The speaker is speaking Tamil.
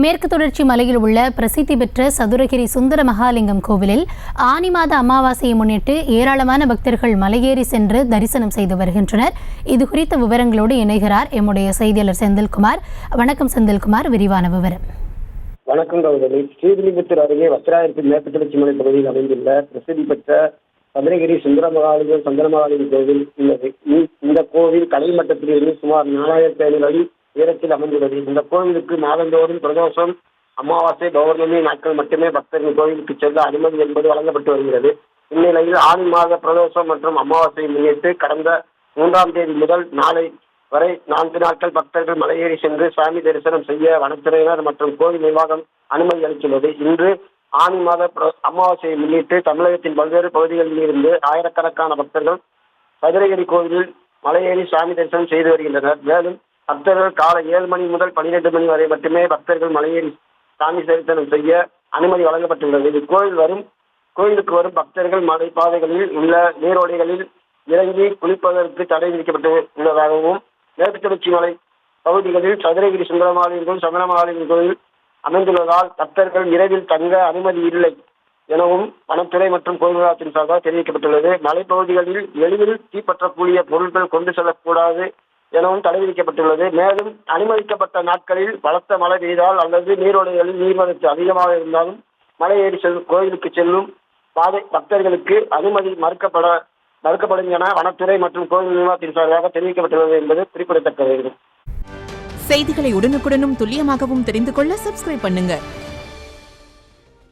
மேற்கு தொடர்ச்சி மலையில் உள்ள பிரசித்தி பெற்ற சதுரகிரி சுந்தர மகாலிங்கம் கோவிலில் ஆனி மாத அமாவாசையை முன்னிட்டு ஏராளமான பக்தர்கள் மலையேறி சென்று தரிசனம் செய்து வருகின்றனர். இது குறித்த விவரங்களோடு இணைகிறார் எம்முடைய செய்தியாளர் செந்தில்குமார். வணக்கம் செந்தில்குமார், விரிவான விவரம். வணக்கம் கௌதமி. ஸ்ரீவில்லிபுத்தூர் அருகே வத்திராயிருப்பு மேற்கு தொடர்ச்சி மலை பகுதியில் அமைந்துள்ள பிரசித்தி பெற்ற சதுரகிரி சுந்தர மகாலிங்கம் சந்திரமகாலிங்கம் கோவில் உள்ளது. இந்த கோவில் கடல் மட்டத்திலிருந்து சுமார் 4500 அடி உயரத்தில் அமைந்துள்ளது. இந்த கோவிலுக்கு மாதந்தோறும் பிரதோஷம், அமாவாசை, பௌர்ணமி நாட்கள் மட்டுமே பக்தர்கள் கோவிலுக்கு செல்ல அனுமதி என்பது வழங்கப்பட்டு வருகிறது. இந்நிலையில் ஆனி மாத பிரதோஷம் மற்றும் அமாவாசையை முன்னிட்டு கடந்த 3ஆம் தேதி முதல் நாளை வரை 4 நாட்கள் பக்தர்கள் மலையேறி சென்று சாமி தரிசனம் செய்ய வனத்துறையினர் மற்றும் கோவில் நிர்வாகம் அனுமதி அளித்துள்ளது. இன்று ஆனி மாத அமாவாசையை முன்னிட்டு தமிழகத்தின் பல்வேறு பகுதிகளில் இருந்து ஆயிரக்கணக்கான பக்தர்கள் சதுரகிரி கோவிலில் மலையேறி சாமி தரிசனம் செய்து வருகின்றனர். மேலும் பக்தர்கள் காலை 7 மணி முதல் 12 மணி வரை மட்டுமே பக்தர்கள் மலையேறி சாமி தரிசனம் செய்ய அனுமதி வழங்கப்பட்டுள்ளது. கோயிலுக்கு வரும் பக்தர்கள் மலை பாதைகளில் உள்ள நீரோடைகளில் இறங்கி குளிப்பதற்கு தடை விதிக்கப்பட்டு உள்ளதாகவும், மேற்கு தொடர்ச்சி மலை பகுதிகளில் சதுரகிரி சுந்தரமகாலிங்கம் சந்திரமகாலிங்கம் கோயில் அமைந்துள்ளதால் பக்தர்கள் இரவில் தங்க அனுமதி இல்லை எனவும் வனத்துறை மற்றும் கோயில் நிர்வாகத்தின் சார்பாக தெரிவிக்கப்பட்டுள்ளது. மலைப்பகுதிகளில் எளிதில் தீப்பற்றக்கூடிய பொருட்கள் கொண்டு செல்லக்கூடாது எனவும் தடை விதிக்கப்பட்டுள்ளது. மேலும் அனுமதிக்கப்பட்ட நாட்களில் பலத்த மழை பெய்தால் அல்லது நீரோடைகளில் நீர்வரத்து அதிகமாக இருந்தாலும் மலையேறி கோயிலுக்கு செல்லும் பாதை பக்தர்களுக்கு அனுமதி மறுக்கப்படும் என வனத்துறை மற்றும் கோயில் நிர்வாகத்தின் சார்பாக தெரிவிக்கப்பட்டுள்ளது என்பது குறிப்பிடத்தக்கது. செய்திகளை உடனுக்குடனும் துல்லியமாகவும் தெரிந்து கொள்ள சப்ஸ்கிரைப் பண்ணுங்க.